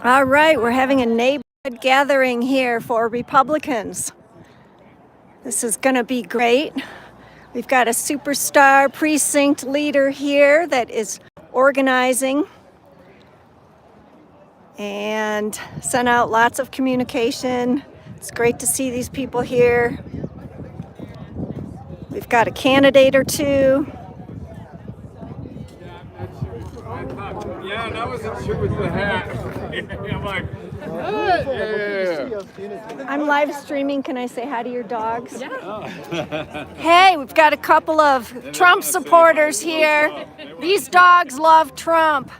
All right, we're having a neighborhood gathering here for Republicans. This is going to be great. We've got a superstar precinct leader here that is organizing and sent out lots of communication. It's great to see these people here. We've got a candidate or two. Yeah, that wasn't sure with the hat. I'm like, yeah. I'm live streaming. Can I say hi to your dogs? Yeah. Hey, we've got a couple of Trump supporters here. These dogs love Trump.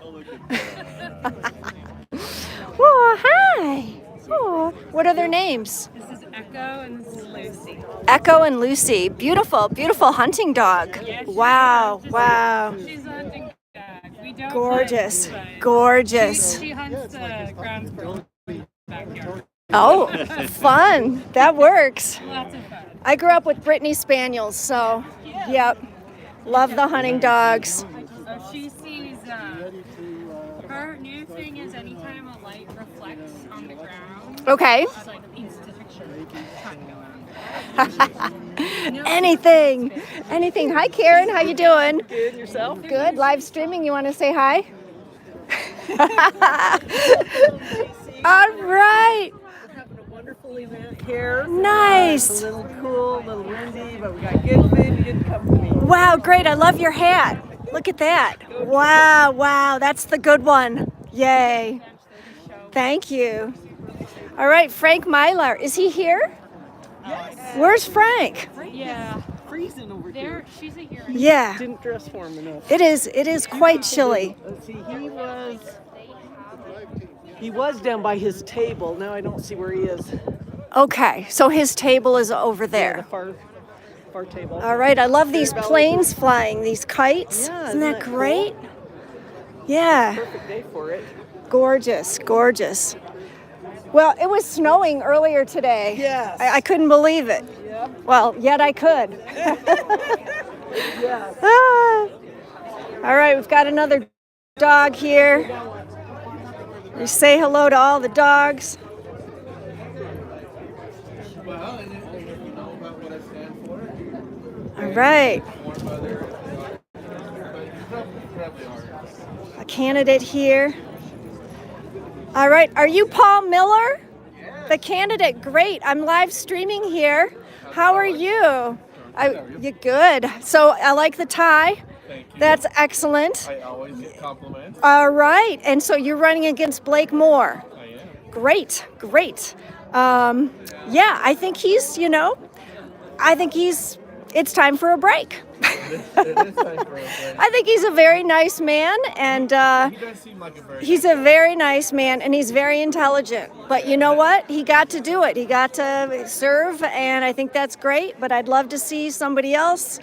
Whoa, hi. Oh, what are their names? This is Echo and this is Lucy. Echo and Lucy. Beautiful, beautiful hunting dog. Yeah, Wow, wow. She's a hunting dog. We don't Gorgeous, hunt, but gorgeous. She hunts the ground squirrel backyard. Oh, fun. That works. Lots of fun. I grew up with Brittany Spaniels, so yep. Love the hunting dogs. Oh, she sees, her new thing is anytime a light reflects on the ground, Okay. it's like instant picture. Anything. Hi Karen, how you doing? Good, yourself? Good. Live streaming. You want to say hi? All right. We're having a wonderful event here. Nice. It's a little cool, a little windy, but we got good food and good company. Wow, great. I love your hat. Look at that. Wow. That's the good one. Yay. Thank you. All right, Frank Mylar. Is he here? Yes. Where's Frank? Yeah. Freezing over here. She's a hero. Yeah. Didn't dress for him enough. It is quite chilly. Let's see, he was down by his table. Now I don't see where he is. Okay, so his table is over The there. far table. All right, I love these planes flying, these kites. Yeah, Isn't that isn't that great? Yeah, Perfect day for it. gorgeous. Well, it was snowing earlier today. Yes. I couldn't believe it. Yep. Well, yet I could. Yes. Ah. All right, we've got another dog here. We say hello to all the dogs. All right. A candidate here. All right, are you Paul Miller? The candidate, great. I'm live streaming here. How are you? You're good. So I like the tie. Thank you. That's excellent. I always get compliments. All right, and so you're running against Blake Moore. I am. Great. Yeah, I think it's time for a break. It is time for a break. I think he's a very nice man, and He does seem like a very he's a very nice man, and he's very intelligent. But you know what? He got to do it. He got to serve, and I think that's great. But I'd love to see somebody else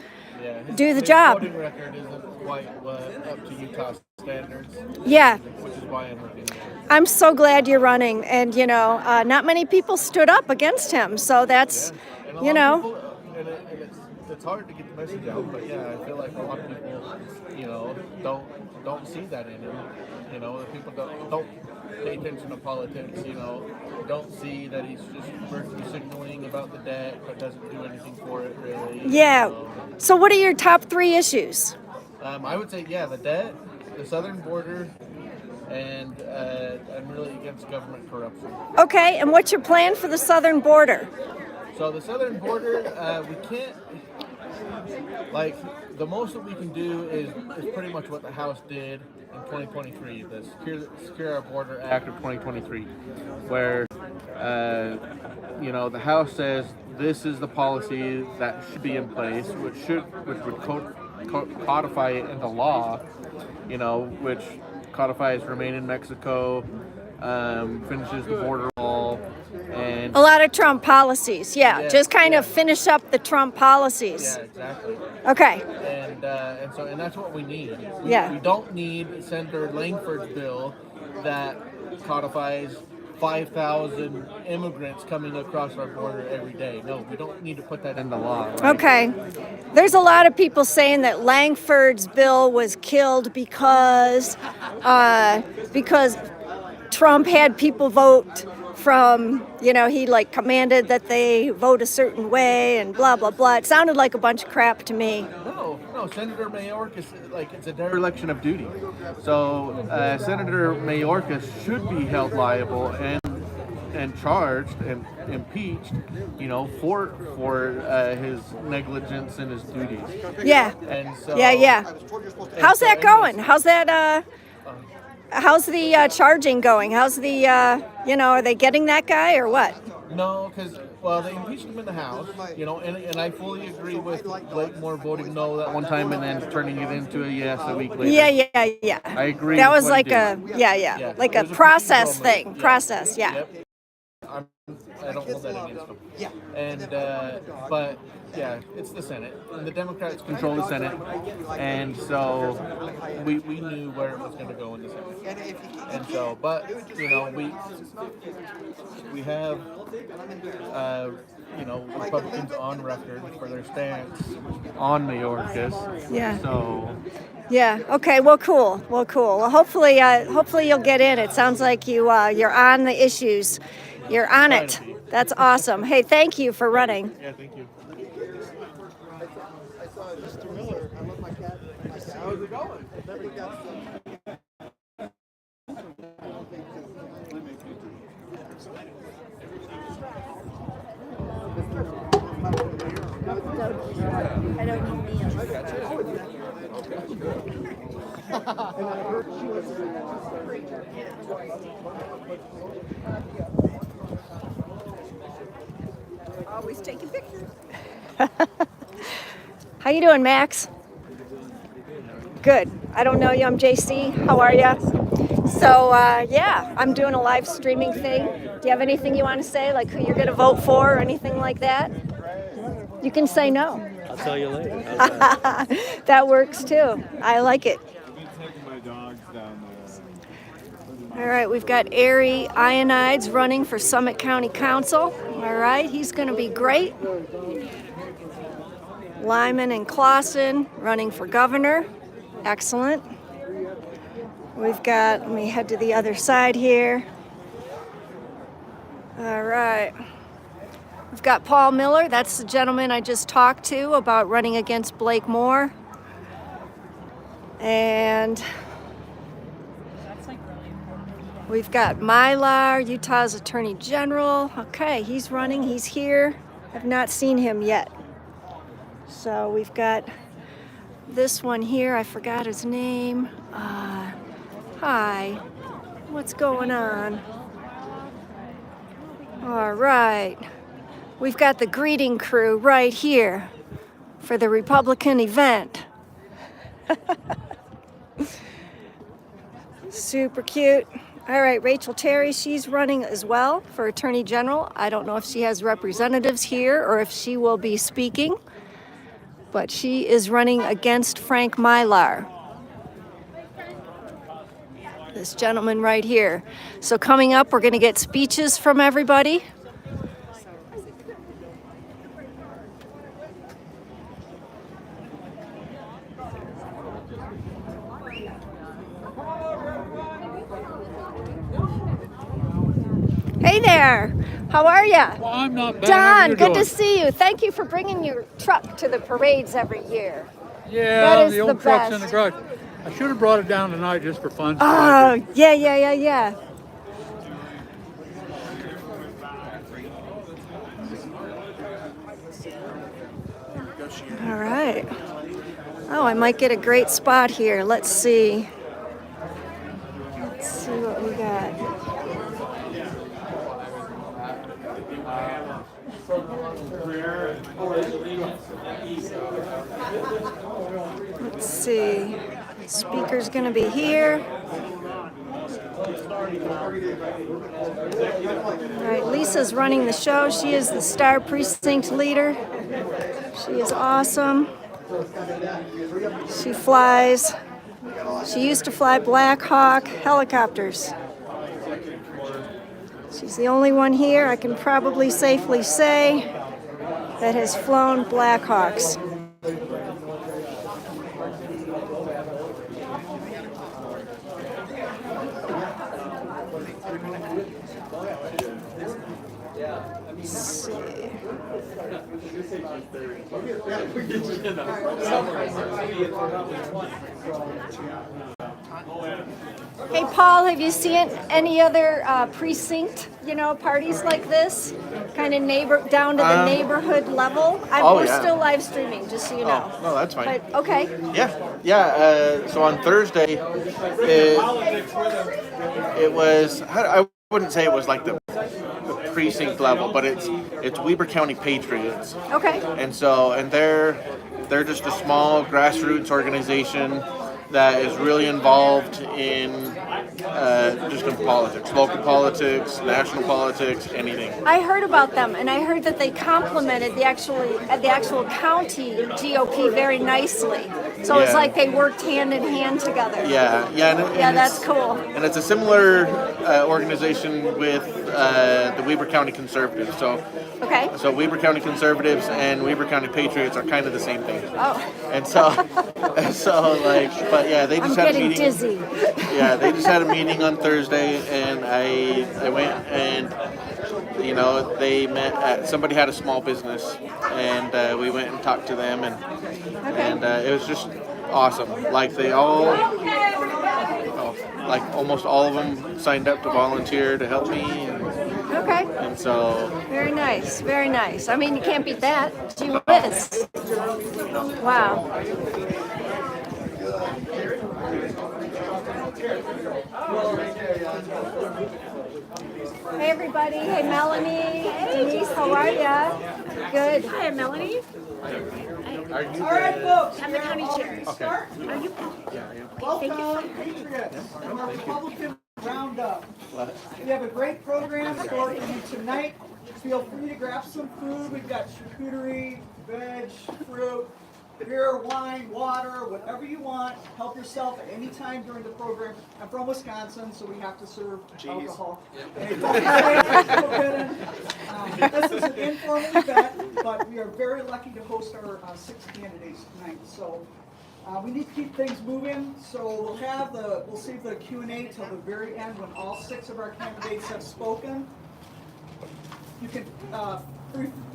do the job. His voting record isn't quite up to Utah standards. Yeah. Which is why I'm looking at it. I'm so glad you're running, and not many people stood up against him, so that's, And a lot of people, and it's hard to get the message out, but yeah, I feel like a lot of people, don't see that in him. The people don't pay attention to politics. Don't see that he's just virtue signaling about the debt, but doesn't do anything for it really. Yeah. So what are your top 3 issues? I would say the debt, the southern border, and I'm really against government corruption. Okay, and what's your plan for the southern border? So the southern border, we can't, the most that we can do is pretty much what the House did in 2023, the Secure Our Border Act of 2023, where, the House says this is the policy that should be in place, which would codify it into law, which codifies remain in Mexico, finishes the border wall, and A lot of Trump policies, just kind of finish up the Trump policies. yeah, exactly. Okay, And that's what we need. Yeah. We don't need Senator Langford's bill that codifies 5,000 immigrants coming across our border every day. No, we don't need to put that in the law. Right? okay. There's a lot of people saying that Langford's bill was killed because Trump had people vote from, he like commanded that they vote a certain way and blah, blah, blah. It sounded like a bunch of crap to me. No, Senator Mayorkas, like, it's a dereliction of duty. So Senator Mayorkas should be held liable and charged and impeached, for his negligence in his duties. Yeah. And so Yeah. How's that going? How's that? How's the charging going? How's the are they getting that guy or what? No, because they impeached him in the House, and I fully agree with Blakemore voting no that one time and then turning it into a yes a week later. Yeah. I agree. That with was what like he did. like a It was process procedural thing. move. Process, yeah. Yep. I don't hold that against them. And but yeah, it's the Senate, and the Democrats control the Senate, and so we knew where it was going to go in the Senate, and so we have Republicans on record for their stance on Mayorkas. Yeah. So. Yeah. Okay. Well, cool. Well, hopefully you'll get in. It sounds like you're on the issues. You're on it. That's awesome. Hey, thank you for running. Yeah. Thank you. Mr. Miller, I love my cat. How's it going? I don't need Always taking pictures. How you doing, Max? Good. I don't know you. I'm JC. How are you? So, I'm doing a live streaming thing. Do you have anything you want to say, like who you're going to vote for or anything like that? You can say no. I'll tell you later. How's that? That works too. I like it. My dog's down there. All right, we've got Ari Ionides running for Summit County Council. All right, he's going to be great. Lyman and Clausen running for governor. Excellent. We've got, let me head to the other side here. All right. We've got Paul Miller. That's the gentleman I just talked to about running against Blakemore. And That's like really important. we've got Mylar, Utah's Attorney General. Okay, he's running. He's here. I've not seen him yet. So we've got this one here. I forgot his name. Hi. What's going on? All right. We've got the greeting crew right here for the Republican event. Super cute. All right, Rachel Terry, she's running as well for Attorney General. I don't know if she has representatives here or if she will be speaking, but she is running against Frank Mylar. This gentleman right here. So coming up, we're going to get speeches from everybody. Hey there, how are you? Well, I'm not bad. How Don, you good doing? to see you. Thank you for bringing your truck to the parades every year. Yeah, That is the old the truck's in the best. garage. I should have brought it down tonight just for fun. Oh, yeah. All right. Oh, I might get a great spot here. Let's see. Let's see what we got. Let's see. Speaker's going to be here. All right, Lisa's running the show. She is the star precinct leader. She is awesome. She flies. She used to fly Black Hawk helicopters. She's the only one here, I can probably safely say, that has flown Black Hawks. Let's see. Hey, Paul, have you seen any other precinct, parties like this? Kind of down to the neighborhood level? We're still live streaming, just so you know. Oh, no, that's fine. But, okay. Yeah. So on Thursday, it was. I wouldn't say it was like the precinct level, but it's Weber County Patriots. Okay. And they're just a small grassroots organization that is really involved in just in politics, local politics, national politics, anything. I heard about them, and I heard that they complemented the actual county GOP very nicely. So it's like they worked hand in hand together. Yeah. That's cool. And it's a similar organization with the Weber County Conservatives. So Weber County Conservatives and Weber County Patriots are kind of the same thing. Oh. And but yeah, they just had a meeting. Dizzy. Yeah, they just had a meeting on Thursday, and I went and they met. Somebody had a small business, and we went and talked to them, and it was just awesome. Like almost all of them signed up to volunteer to help me. Okay. And so. Very nice, very nice. I mean, you can't beat that. Gee whiz. Wow. Hey everybody. Hey Melanie. Denise, how are ya? Good. Hi, I'm Melanie. All right, folks. I'm the county chair. Okay. Are you? Welcome, Patriots, from our Republican Roundup. We have a great program for you tonight. Feel free to grab some food. We've got charcuterie, veg, fruit, beer, wine, water, whatever you want. Help yourself at any time during the program. I'm from Wisconsin, so we have to serve alcohol. This is an informal event, but we are very lucky to host our 6 candidates tonight. So we need to keep things moving. So we'll save the Q&A till the very end when all 6 of our candidates have spoken. You can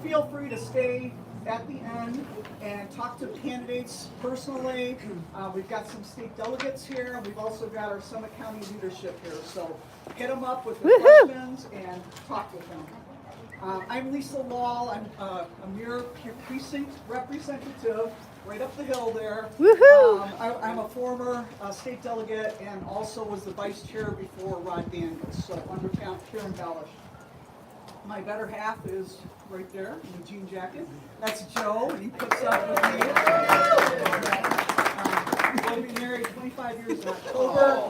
feel free to stay at the end and talk to candidates personally. We've got some state delegates here. We've also got our Summit County leadership here. So hit them up with the questions and talk with them. I'm Lisa Lall. I'm your precinct representative right up the hill there. I'm a former state delegate and also was the vice chair before Rod Daniels, so under Karen Bellish. My better half is right there in the jean jacket. That's Joe, and he puts up with me. We'll be married 25 years in October.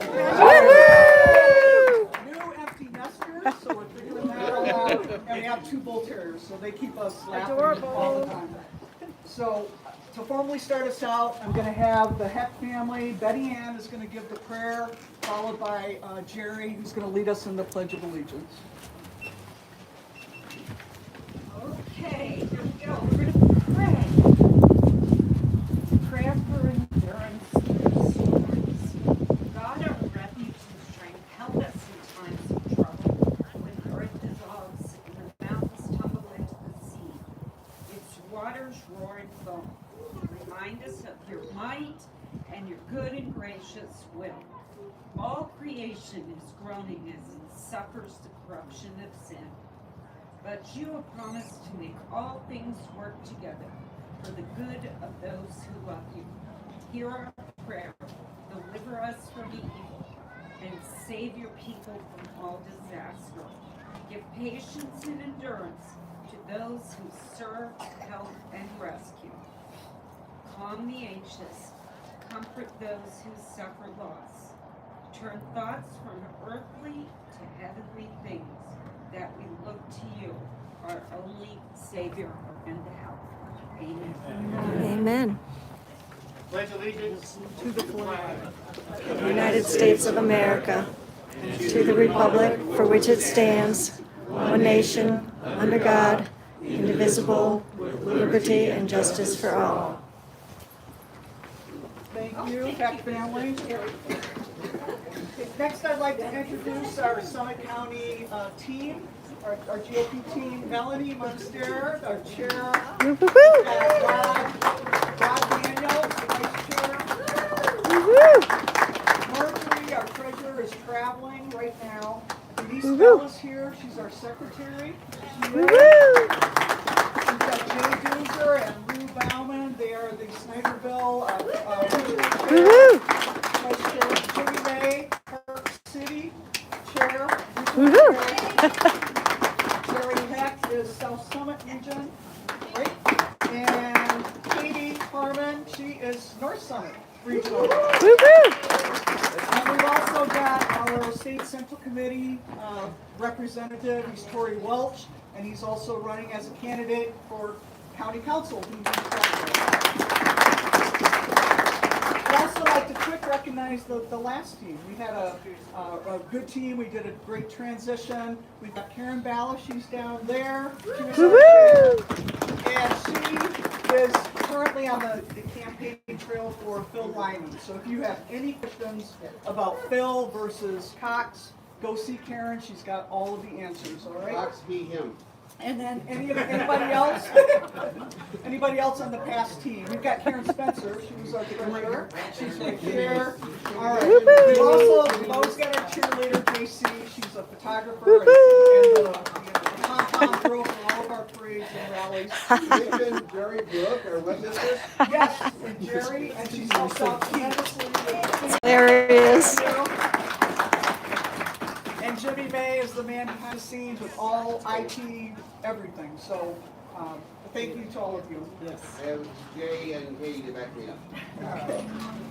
New empty nesters, so we're figuring that all out. And we have 2 bull terriers, so they keep us laughing all the time. So to formally start us out, I'm going to have the Heck family. Betty Ann is going to give the prayer, followed by Jerry, who's going to lead us in the Pledge of Allegiance. Okay, here we go. We're going to pray. Prayer for endurance through storms. God, our refuge and strength, help us in times of trouble. When the earth dissolves and the mountains tumble into the sea, its waters roar and foam. Remind us of your might and your good and gracious will. All creation is groaning as it suffers the corruption of sin. But you have promised to make all things work together for the good of those who love you. Hear our prayer, deliver us from the evil, and save your people from all disaster. Give patience and endurance to those who serve, help, and rescue. Calm the anxious, comfort those who suffer loss. Turn thoughts from earthly to heavenly things, that we look to you, our only Savior and help. Amen. Amen. Pledge allegiance to the flag of the United States of America, to the republic for which it stands, one nation, under God, indivisible, with liberty and justice for all. Thank you, Heck family. Okay, next, I'd like to introduce our Summit County team, our GOP team. Melanie Munster, our chair. Woo-hoo-hoo. Rod Daniels, the vice chair. Woo-hoo. Marjorie, our treasurer, is traveling right now. Denise Bell is here. She's our secretary. Woo-hoo. We've got Jay Doozer and Lou Bauman. They are the Snyderville regional chair. Woo-hoo. Vice Chair Jimmy May, Park City Chair. Woo-hoo. Jerry Heck is South Summit region. Right? And Katie Harmon, she is North Summit regional. Woo-hoo. And we've also got our State Central Committee representative, he's Tory Welch, and he's also running as a candidate for County Council. I'd also like to quick recognize the last team. We had a good team. We did a great transition. We've got Karen Balla, she's down there. She was our chair. And she is currently on the campaign trail for Phil Lyman. So if you have any questions about Phil versus Cox, go see Karen. She's got all of the answers, all right? Cox be him. And then anybody else? Anybody else on the past team? We've got Karen Spencer. She was our treasurer. She's right here. All right. We've always got our cheerleader, JC. She's a photographer and the pom-pom girl for all of our parades and rallies. Mention Jerry Brook, our witnesses. Yes, and Jerry, and she's helped out tremendously. There it is. And Jimmy May is the man behind the scenes with all IT, everything. So thank you to all of you. Yes. I have Jay and Katie to back me up.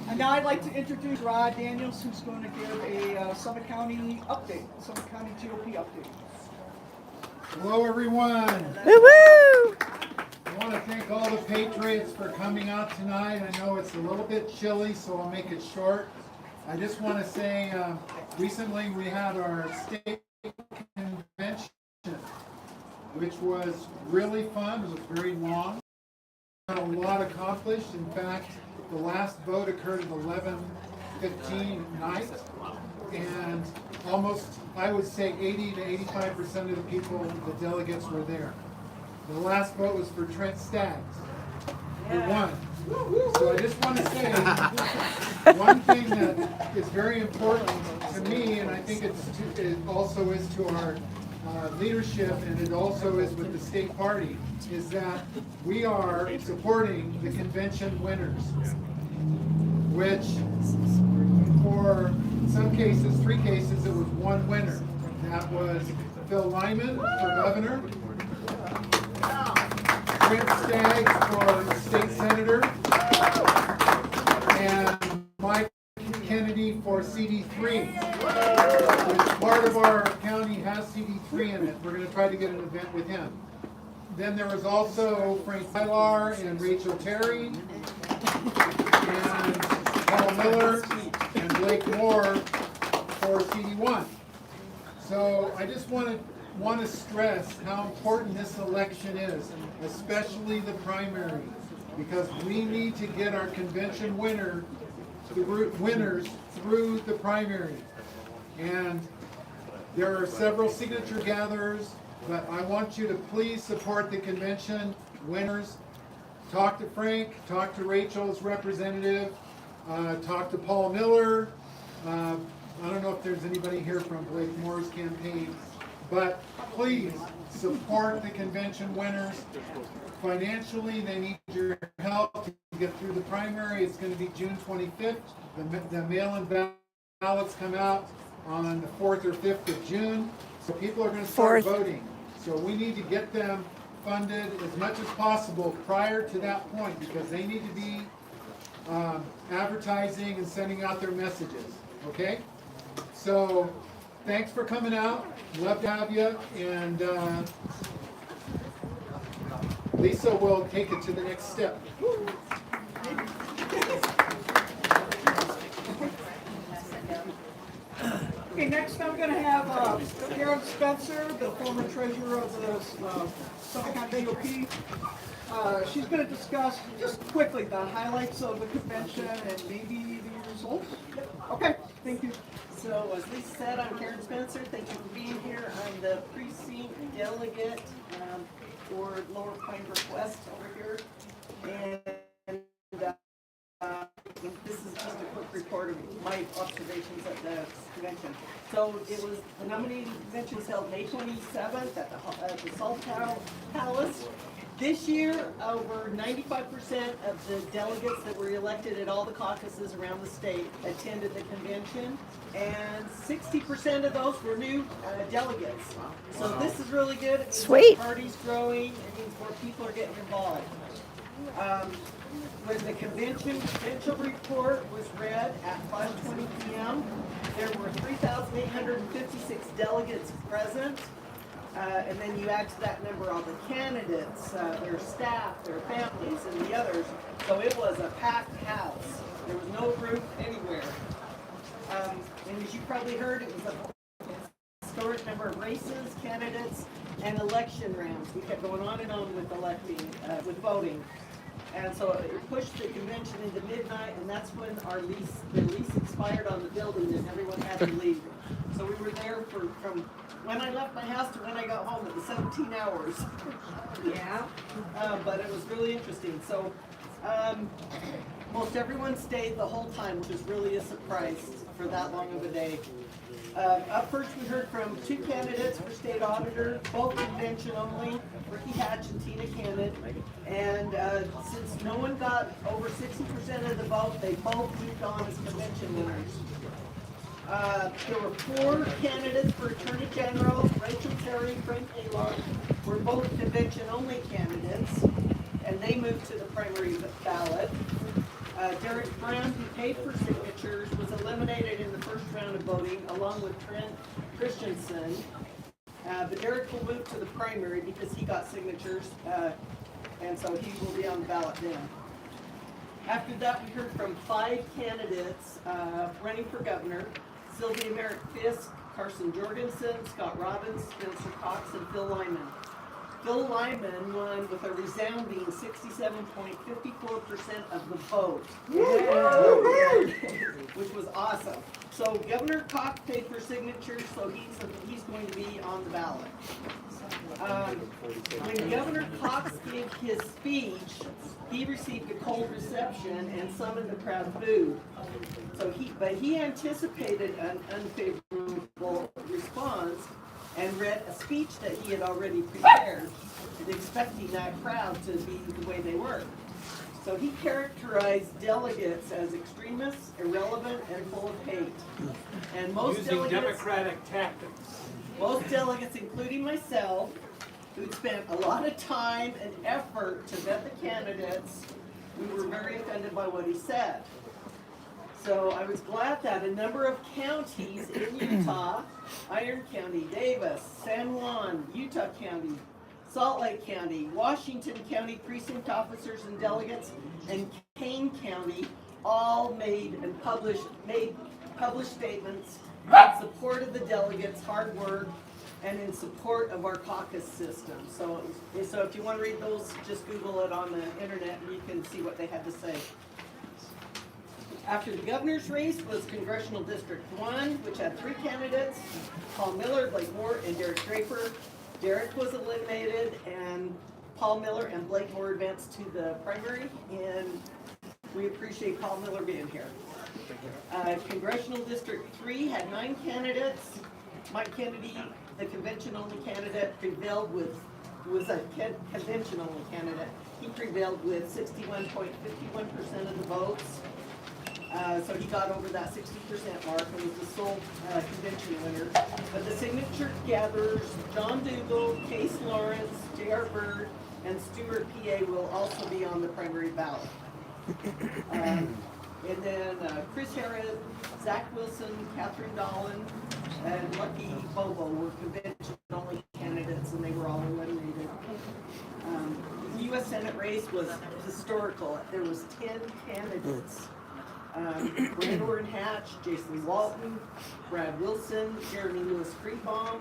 And now I'd like to introduce Rod Daniels, who's going to give a Summit County update, Summit County GOP update. Hello, everyone. Woo-hoo. I want to thank all the Patriots for coming out tonight. I know it's a little bit chilly, so I'll make it short. I just want to say, recently we had our state convention, which was really fun. It was very long. Got a lot accomplished. In fact, the last vote occurred at 11:15 at night, and almost, I would say, 80 to 85% of the people, the delegates, were there. The last vote was for Trent Staggs, who won. So I just want to say one thing that is very important to me, and I think it also is to our leadership, and it also is with the state party, is that we are supporting the convention winners, which for some cases, 3 cases, it was one winner. That was Phil Lyman for governor, Trent Staggs for state senator, and Mike Kennedy for CD3. Which part of our county has CD3 in it. We're going to try to get an event with him. Then there was also Frank Pilar and Rachel Terry, and Paul Miller, and Blake Moore for CD1. So I just want to stress how important this election is, especially the primary, because we need to get our convention winners through the primary. And there are several signature gatherers, but I want you to please support the convention winners. Talk to Frank, talk to Rachel's representative, talk to Paul Miller. I don't know if there's anybody here from Blake Moore's campaign, but please support the convention winners. Financially, they need your help to get through the primary. It's going to be June 25th. The mail-in ballots come out on the 4th or 5th of June. So people are going to start voting. So we need to get them funded as much as possible prior to that point, because they need to be advertising and sending out their messages. Okay? So thanks for coming out. Love to have you. And Lisa will take it to the next step. Okay, next I'm going to have Karen Spencer, the former treasurer of the Summit County GOP. She's going to discuss just quickly the highlights of the convention and maybe the results. Okay, Thank you. So as Lisa said, I'm Karen Spencer. Thank you for being here. I'm the precinct delegate for Lower Pine Brook West over here. And this is just a quick report of my observations at the convention. So it was, the nominating convention was held May 27th at the Salt Palace. This year, over 95% of the delegates that were elected at all the caucuses around the state attended the convention, and 60% of those were new delegates. So this is really good. It means Sweet. the party's growing. It means more people are getting involved. When the convention provincial report was read at 5:20 p.m., there were 3,856 delegates present. And then you add to that number all the candidates, their staff, their families, and the others. So it was a packed house. There was no room anywhere. And as you probably heard, it was a historic number of races, candidates, and election rounds. We kept going on and on with with voting. And so it pushed the convention into midnight, and that's when the lease expired on the building, and everyone had to leave. So we were there from when I left my house to when I got home. It was 17 hours. Yeah. But it was really interesting. So most everyone stayed the whole time, which was really a surprise for that long of a day. Up first, we heard from two candidates for state auditor, both convention only, Ricky Hatch and Tina Cannon. And since no one got over 60% of the vote, they both moved on as convention winners. There were 4 candidates for Attorney General. Rachel Terry, Frank Aylard were both convention-only candidates, and they moved to the primary ballot. Derek Brown, who paid for signatures, was eliminated in the first round of voting, along with Trent Christensen. But Derek will move to the primary because he got signatures, and so he will be on the ballot then. After that, we heard from 5 candidates running for governor: Sylvia Merrick Fisk, Carson Jorgensen, Scott Robbins, Spencer Cox, and Phil Lyman. Phil Lyman won with a resounding 67.54% of the vote, which was awesome. So Governor Cox paid for signatures, so he's going to be on the ballot. When Governor Cox gave his speech, he received a cold reception and some in the crowd booed. But he anticipated an unfavorable response and read a speech that he had already prepared, expecting that crowd to be the way they were. So he characterized delegates as extremists, irrelevant, and full of hate. And most democratic tactics. Most delegates, including myself, who'd spent a lot of time and effort to vet the candidates, we were very offended by what he said. So I was glad that a number of counties in Utah, Iron County, Davis, San Juan, Utah County, Salt Lake County, Washington County precinct officers and delegates, and Kane County all made published statements in support of the delegates' hard work and in support of our caucus system. So if you want to read those, just Google it on the internet and you can see what they had to say. After the governor's race was Congressional District 1, which had 3 candidates: Paul Miller, Blake Moore, and Derek Draper. Derek was eliminated, and Paul Miller and Blake Moore advanced to the primary, and we appreciate Paul Miller being here. Congressional District 3 had 9 candidates. Mike Kennedy, the convention-only candidate, was a convention-only candidate. He prevailed with 61.51% of the votes. So he got over that 60% mark and was the sole convention winner. But the signature gatherers, John Dougal, Case Lawrence, J.R. Bird, and Stuart P.A. will also be on the primary ballot. And then Chris Herod, Zach Wilson, Catherine Dolan, and Lucky Bobo were convention-only candidates, and they were all eliminated. The U.S. Senate race was historical. There was 10 candidates. Brad Orrin Hatch, Jason Walton, Brad Wilson, Jeremy Lewis Freebaum,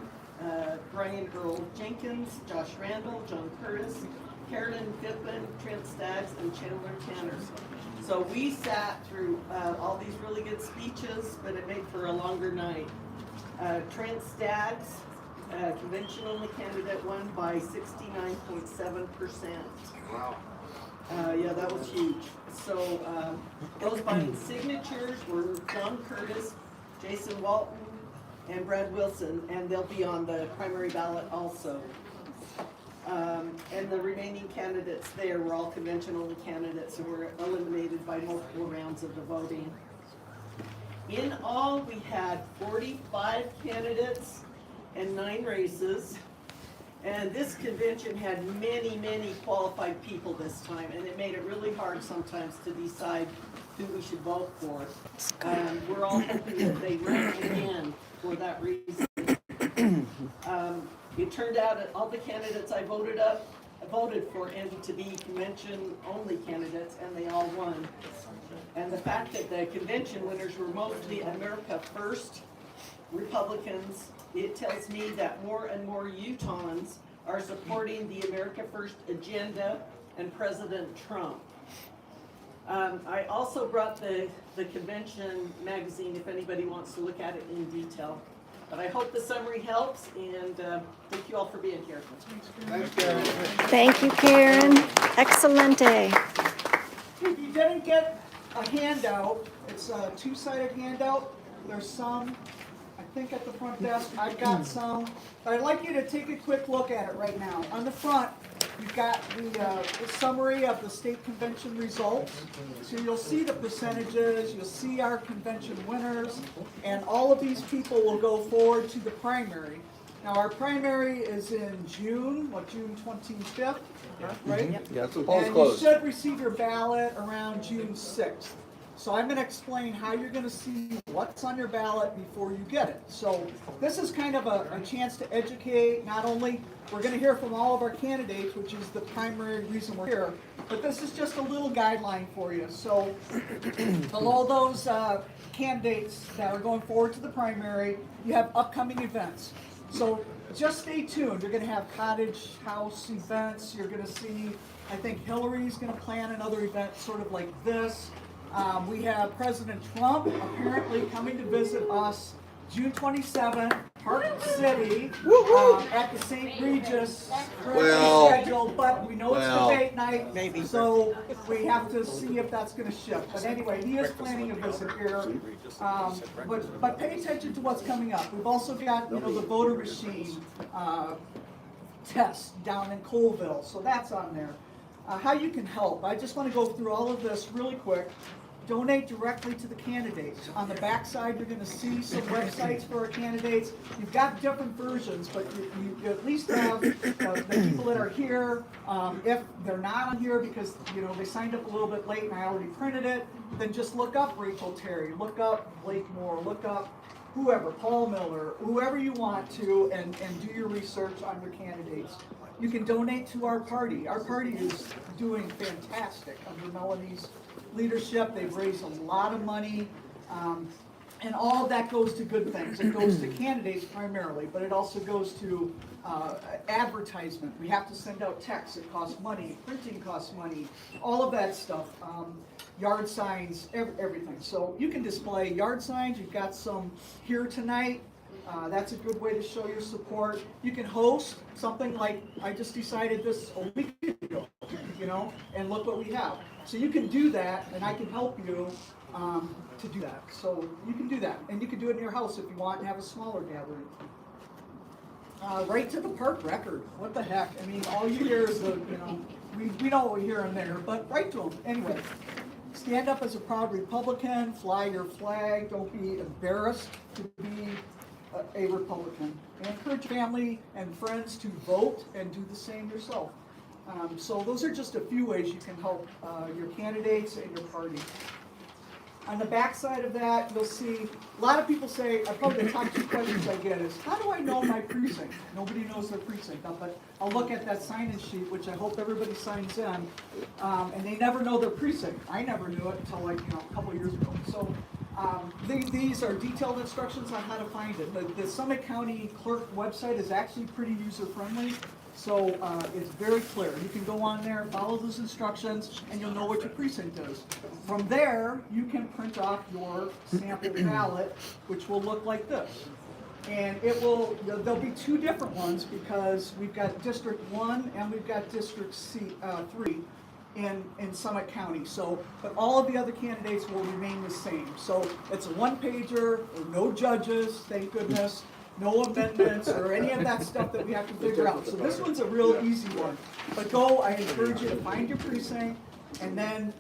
Brian Earl Jenkins, Josh Randall, John Curtis, Carolyn Pittman, Trent Staggs, and Chandler Tanner. So we sat through all these really good speeches, but it made for a longer night. Trent Staggs, convention-only candidate, won by 69.7%. Wow. Yeah, that was huge. So those buying signatures were John Curtis, Jason Walton, and Brad Wilson, and they'll be on the primary ballot also. And the remaining candidates there were all convention-only candidates who were eliminated by multiple rounds of the voting. In all, we had 45 candidates and 9 races. And this convention had many, many qualified people this time, and it made it really hard sometimes to decide who we should vote for. We're all hoping that they run again for that reason. It turned out that all the candidates I voted for ended to be convention-only candidates, and they all won. And the fact that the convention winners were mostly America First Republicans, it tells me that more and more Utahns are supporting the America First agenda and President Trump. I also brought the convention magazine if anybody wants to look at it in detail. But I hope the summary helps, and thank you all for being here. Thanks, Karen. Thank you, Karen. Excelente. If you didn't get a handout, it's a two-sided handout. There's some, I think, at the front desk. I've got some, but I'd like you to take a quick look at it right now. On the front, you've got the summary of the state convention results. So you'll see the percentages, you'll see our convention winners, and all of these people will go forward to the primary. Now, our primary is in June, June 25th, right? Yeah, so And you should receive your ballot around June 6th. So I'm going to explain how you're going to see what's on your ballot before you get it. So this is kind of a chance to educate. Not only we're going to hear from all of our candidates, which is the primary reason we're here, but this is just a little guideline for you. So below those candidates that are going forward to the primary, you have upcoming events. So just stay tuned. You're going to have cottage house events. You're going to see, I think Hillary's going to plan another event sort of like this. We have President Trump apparently coming to visit us June 27th, Park City, at the St. Regis. Well, Scheduled, but we know it's debate night, so we have to see if that's going to shift. But anyway, he is planning a visit here. But pay attention to what's coming up. We've also got, the voter machine test down in Colville, so that's on there. How you can help. I just want to go through all of this really quick. Donate directly to the candidates. On the back side, you're going to see some websites for our candidates. You've got different versions, but you at least have the people that are here. If they're not on here because they signed up a little bit late and I already printed it, then just look up Rachel Terry, look up Blake Moore, look up whoever, Paul Miller, whoever you want to, and do your research on your candidates. You can donate to our party. Our party is doing fantastic under Melanie's leadership. They've raised a lot of money, and all of that goes to good things. It goes to candidates primarily, but it also goes to advertisement. We have to send out texts. It costs money. Printing costs money. All of that stuff. Yard signs, everything. So you can display yard signs. You've got some here tonight. That's a good way to show your support. You can host something like I just decided this a week ago, and look what we have. So you can do that, and I can help you to do that. So you can do that, and you can do it in your house if you want and have a smaller gathering. Right to the park record. What the heck? I mean, all you hear is we know what we hear in there, but write to them anyway. Stand up as a proud Republican. Fly your flag. Don't be embarrassed to be a Republican. And encourage family and friends to vote and do the same yourself. So those are just a few ways you can help your candidates and your party. On the back side of that, you'll see a lot of people say, probably the top 2 questions I get is, how do I know my precinct? Nobody knows their precinct, but I'll look at that sign-in sheet, which I hope everybody signs in, and they never know their precinct. I never knew it until a couple of years ago. So these are detailed instructions on how to find it. The Summit County Clerk website is actually pretty user-friendly. So it's very clear. You can go on there, follow those instructions, and you'll know what your precinct is. From there, you can print off your sample ballot, which will look like this. And it will, there'll be two different ones because we've got District 1 and we've got District 3 in Summit County. So, but all of the other candidates will remain the same. So it's a one-pager, no judges, thank goodness, no amendments or any of that stuff that we have to figure out. So this one's a real easy one. But I encourage you to find your precinct and then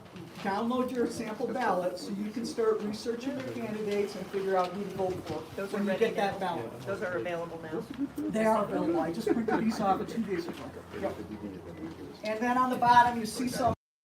download your sample ballot so you can start researching your candidates and figure out who to vote for Those are when you ready get that now. ballot. Those are available now. They are available. I just printed these off 2 days ago. Yep. And then on the bottom, you see some